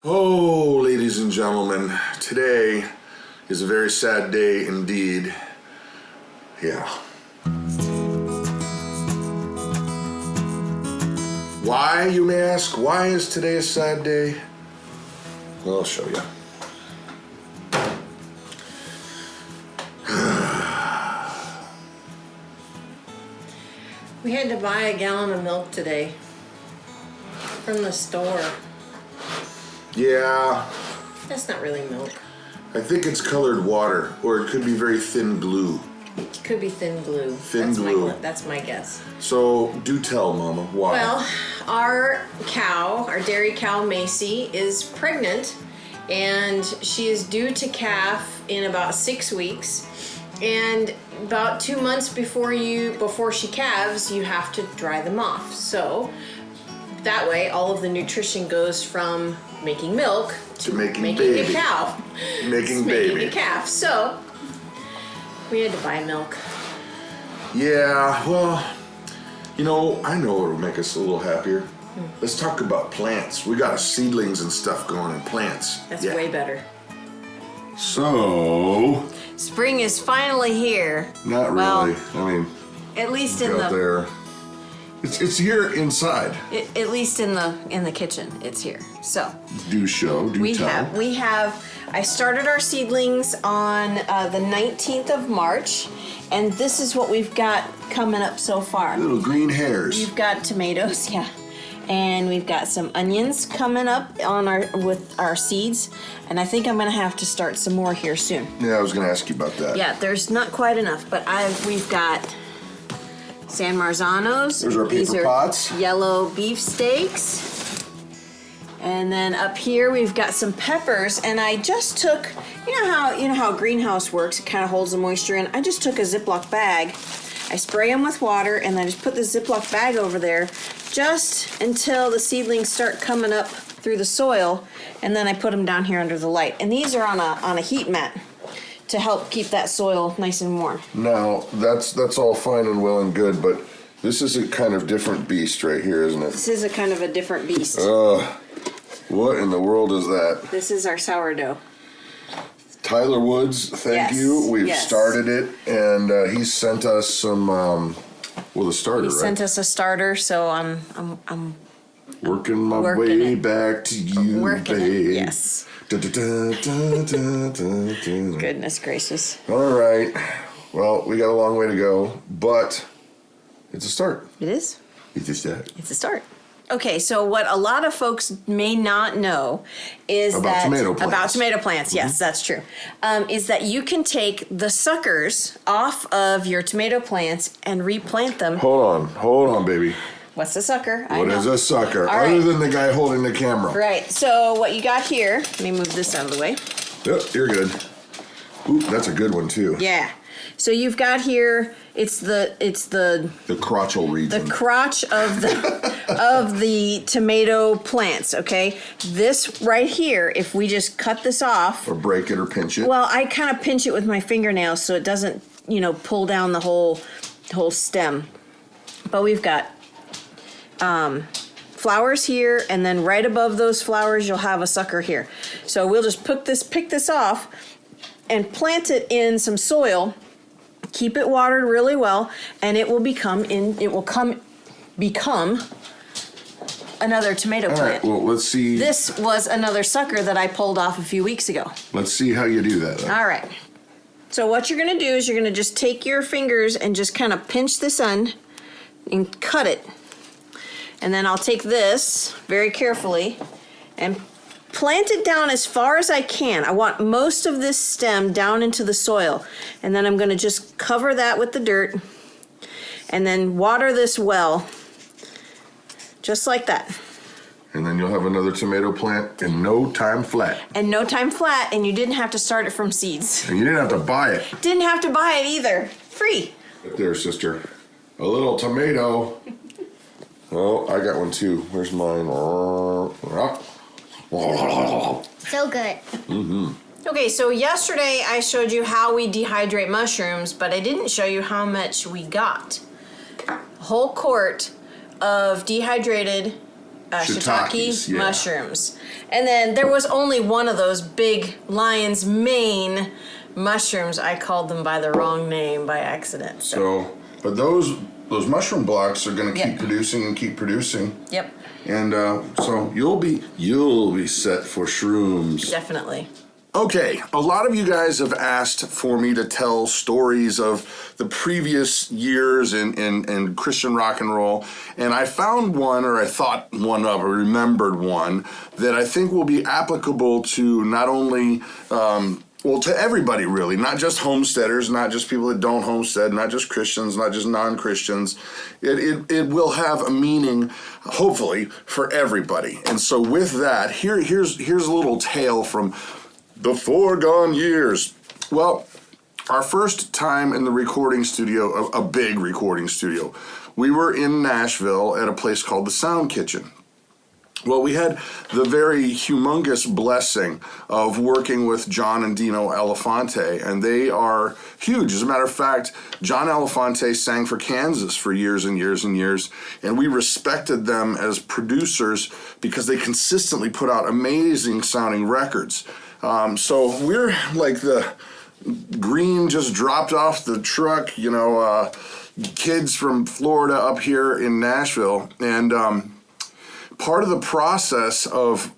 Oh, ladies and gentlemen, today is a very sad day indeed. Yeah. Why, you may ask? Why is today a sad day? Well, I'll show you. We had to buy a gallon of milk today from the store. Yeah. That's not really milk. I think it's colored water, or it could be very thin glue. It could be thin glue. Thin glue. That's my guess. So, do tell, Mama, why? Well, our cow, our dairy cow Macy, is pregnant, and she is due to calf in about 6 weeks. And about 2 months before she calves, you have to dry them off. So that way, all of the nutrition goes from making milk to making baby. A cow. Making baby. Making a calf. So we had to buy milk. Yeah, well, you know, I know what will make us a little happier. Let's talk about plants. We got seedlings and stuff going in plants. That's way better. So, spring is finally here. Not really. Well, I mean, at least in the there. It's here inside. At least in the kitchen, it's here. So do tell. We have. I started our seedlings on the 19th of March, and this is what we've got coming up so far. Little green hairs. We've got tomatoes, yeah. And we've got some onions coming up with our seeds, and I think I'm gonna have to start some more here soon. Yeah, I was gonna ask you about that. Yeah, there's not quite enough, but we've got San Marzanos. There's our paper pots. Yellow beef steaks. And then up here we've got some peppers, and I just took, you know how a greenhouse works, it kind of holds the moisture in. I just took a Ziploc bag. I spray them with water, and I just put the Ziploc bag over there just until the seedlings start coming up through the soil, and then I put them down here under the light. And these are on a heat mat to help keep that soil nice and warm. Now, that's all fine and well and good, but this is a kind of different beast right here, isn't it? This is a kind of a different beast. What in the world is that? This is our sourdough. Tyler Woods, thank you. We've started it, and he sent us some, the starter, right? He sent us a starter, so I'm working my way back to you, babe. Yes. Goodness gracious. All right. Well, we got a long way to go, but it's a start. It is. It's a start. It's a start. Okay, so what a lot of folks may not know is about tomato plants. Yes, that's true. Is that you can take the suckers off of your tomato plants and replant them. Hold on, baby. What's a sucker? What is a sucker? Other than the guy holding the camera. Right. So what you got here? Let me move this out of the way. Yep, you're good. Ooh, that's a good one too. Yeah. So you've got here. It's the crotchal region. The crotch of the tomato plants. Okay. This right here. If we just cut this off, or break it, or pinch it. Well, I kind of pinch it with my fingernails so it doesn't, pull down the whole stem. But we've got flowers here, and then right above those flowers you'll have a sucker here. So we'll just pick this off and plant it in some soil. Keep it watered really well, and it will become another tomato plant. All right, well, let's see. This was another sucker that I pulled off a few weeks ago. Let's see how you do that, though. All right. So what you're going to do is you're going to just take your fingers and just kind of pinch this end and cut it. And then I'll take this very carefully and plant it down as far as I can. I want most of this stem down into the soil. And then I'm going to just cover that with the dirt and then water this well, just like that. And then you'll have another tomato plant in no time flat. And you didn't have to start it from seeds. And you didn't have to buy it. Didn't have to buy it either. Free. There, sister. A little tomato. Oh, I got one too. Where's mine? So good. Mm-hmm. Okay, so yesterday I showed you how we dehydrate mushrooms, but I didn't show you how much we got. A whole quart of dehydrated shiitake yeah. mushrooms. And then there was only one of those big lion's mane mushrooms. I called them by the wrong name by accident. So but those mushroom blocks are going to keep Yep. producing and keep producing. Yep, And so you'll be set for shrooms. definitely. Okay, a lot of you guys have asked for me to tell stories of the previous years in Christian rock and roll, and I found one, or I thought one of, or remembered one, that I think will be applicable to not only, to everybody really, not just homesteaders, not just people that don't homestead, not just Christians, not just non-Christians. It will have a meaning, hopefully, for everybody. And so with that, here's a little tale from the foregone years. Well, our first time in the recording studio, a big recording studio, we were in Nashville at a place called the Sound Kitchen. Well, we had the very humongous blessing of working with John and Dino Elefante, and they are huge. As a matter of fact, John Elefante sang for Kansas for years and years and years, and we respected them as producers because they consistently put out amazing sounding records. So we're like the green just dropped off the truck, kids from Florida up here in Nashville. And part of the process of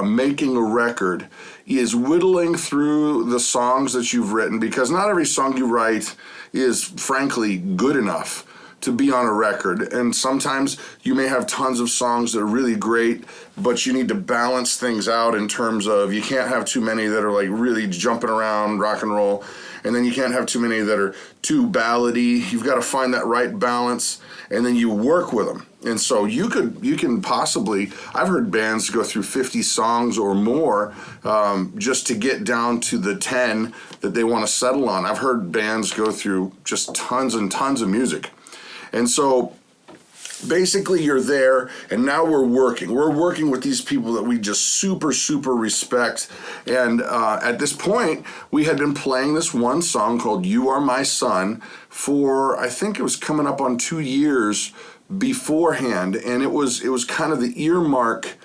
making a record is whittling through the songs that you've written, because not every song you write is frankly good enough to be on a record. And sometimes you may have tons of songs that are really great, but you need to balance things out in terms of you can't have too many that are like really jumping around rock and roll, and then you can't have too many that are too ballady. You've got to find that right balance, and then you work with them. And so you can possibly, I've heard bands go through 50 songs or more just to get down to the 10 that they want to settle on. I've heard bands go through just tons and tons of music. And so basically you're there, and now we're working. We're working with these people that we just super, super respect. And at this point, we had been playing this one song called You Are My Son for, I think it was coming up on 2 years beforehand. And it was kind of the earmark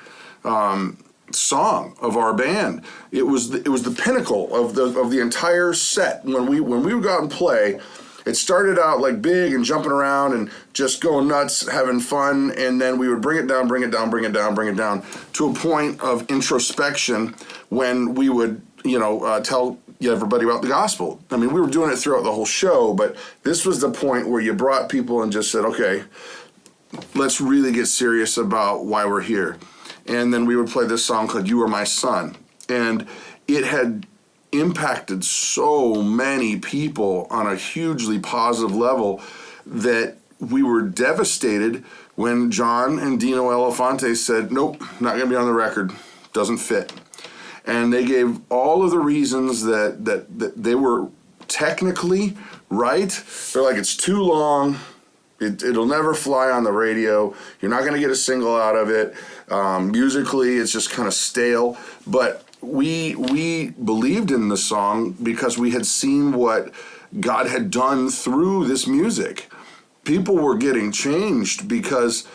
song of our band. It was the pinnacle of the entire set. When we would go out and play, it started out like big and jumping around and just going nuts, having fun, and then we would bring it down to a point of introspection when we would, tell everybody about the gospel. I mean, we were doing it throughout the whole show, but this was the point where you brought people and just said, okay, let's really get serious about why we're here. And then we would play this song called You Are My Son. And it had impacted so many people on a hugely positive level that we were devastated when John and Dino Elefante said, nope, not going to be on the record, doesn't fit. And they gave all of the reasons that they were technically right. They're like, it's too long, it'll never fly on the radio, you're not going to get a single out of it, musically it's just kind of stale. But we believed in the song because we had seen what God had done through this music. People were getting changed because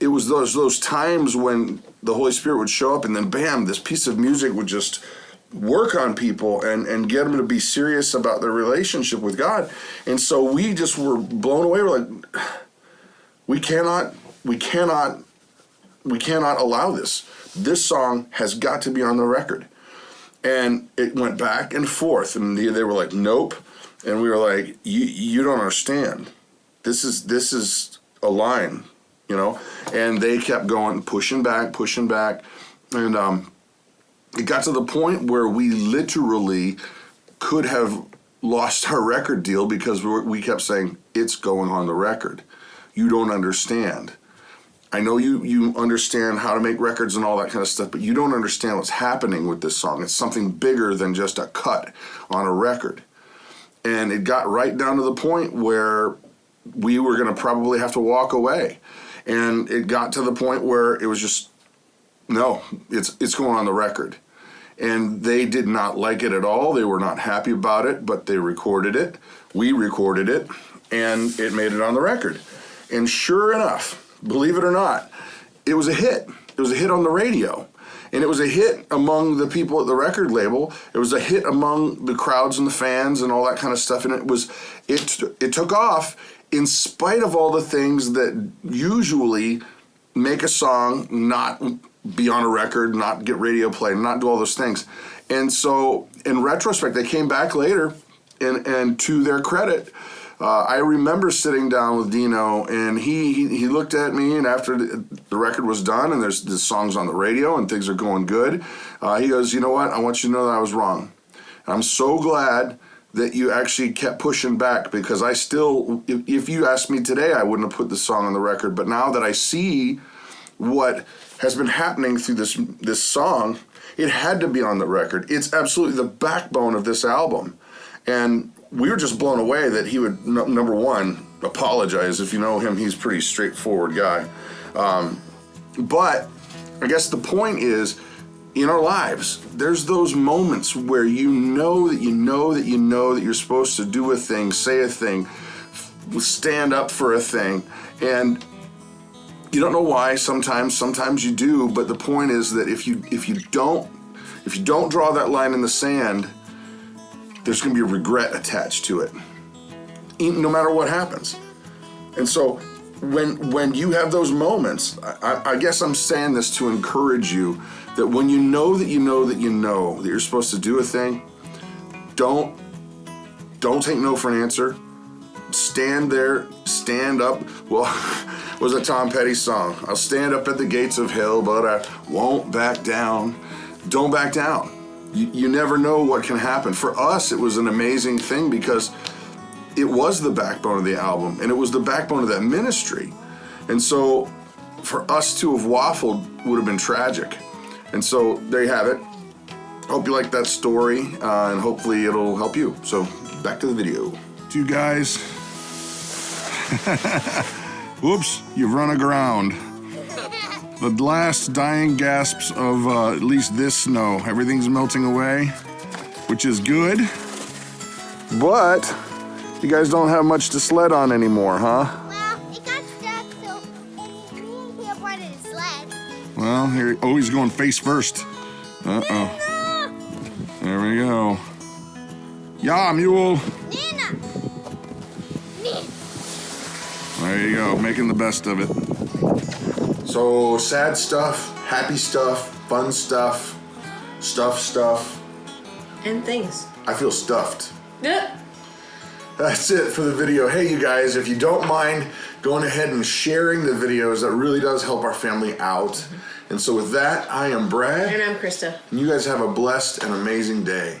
it was those times when the Holy Spirit would show up and then bam, this piece of music would just work on people and get them to be serious about their relationship with God. And so we just were blown away. We're like, we cannot allow this. This song has got to be on the record. And it went back and forth, and they were like, nope. And we were like, you don't understand. This is a line, And they kept going, pushing back. And it got to the point where we literally could have lost our record deal because we kept saying, it's going on the record. You don't understand. I know you understand how to make records and all that kind of stuff, but you don't understand what's happening with this song. It's something bigger than just a cut on a record. And it got right down to the point where we were going to probably have to walk away. And it got to the point where it was just, no, it's going on the record. And they did not like it at all. They were not happy about it, but they recorded it. We recorded it, and it made it on the record. And sure enough, believe it or not, it was a hit. It was a hit on the radio. And it was a hit among the people at the record label. It was a hit among the crowds and the fans and all that kind of stuff. And it took off in spite of all the things that usually make a song not be on a record, not get radio play, not do all those things. And so in retrospect, they came back later, and to their credit, I remember sitting down with Dino, and he looked at me, and after the record was done, and there's the songs on the radio, and things are going good, he goes, you know what, I want you to know that I was wrong. I'm so glad that you actually kept pushing back, because I still, if you asked me today, I wouldn't have put the song on the record, but now that I see what has been happening through this song, it had to be on the record. It's absolutely the backbone of this album. And we were just blown away that he would, number one, apologize. If you know him, he's a pretty straightforward guy. But I guess the point is, in our lives, there's those moments where you know that you're supposed to do a thing, say a thing, stand up for a thing, and you don't know why. Sometimes you do, but the point is that if you don't draw that line in the sand, there's going to be a regret attached to it, no matter what happens. And so when you have those moments, I guess I'm saying this to encourage you that when you know that you're supposed to do a thing, don't take no for an answer. Stand there, stand up. Well, was a Tom Petty song. I'll stand up at the gates of hell, but I won't back down. Don't back down. You never know what can happen. For us, it was an amazing thing because it was the backbone of the album, and it was the backbone of that ministry. And so for us to have waffled would have been tragic. And so there you have it. Hope you like that story, and hopefully it'll help you. So back to the video. You guys, whoops, you've run aground. The last dying gasps of at least this snow. Everything's melting away, which is good. But you guys don't have much to sled on anymore, huh? Well, it got stuck, so me and Peter brought it to sled. Well, here, oh, he's going face first. Uh-oh. There we go. Yeah, mule. Nana. There you go, making the best of it. So, sad stuff, happy stuff, fun stuff, stuff. And things. I feel stuffed. Yeah. That's it for the video. Hey, you guys, if you don't mind going ahead and sharing the videos, that really does help our family out. And so with that, I am Brad. And I'm Krista. And you guys have a blessed and amazing day.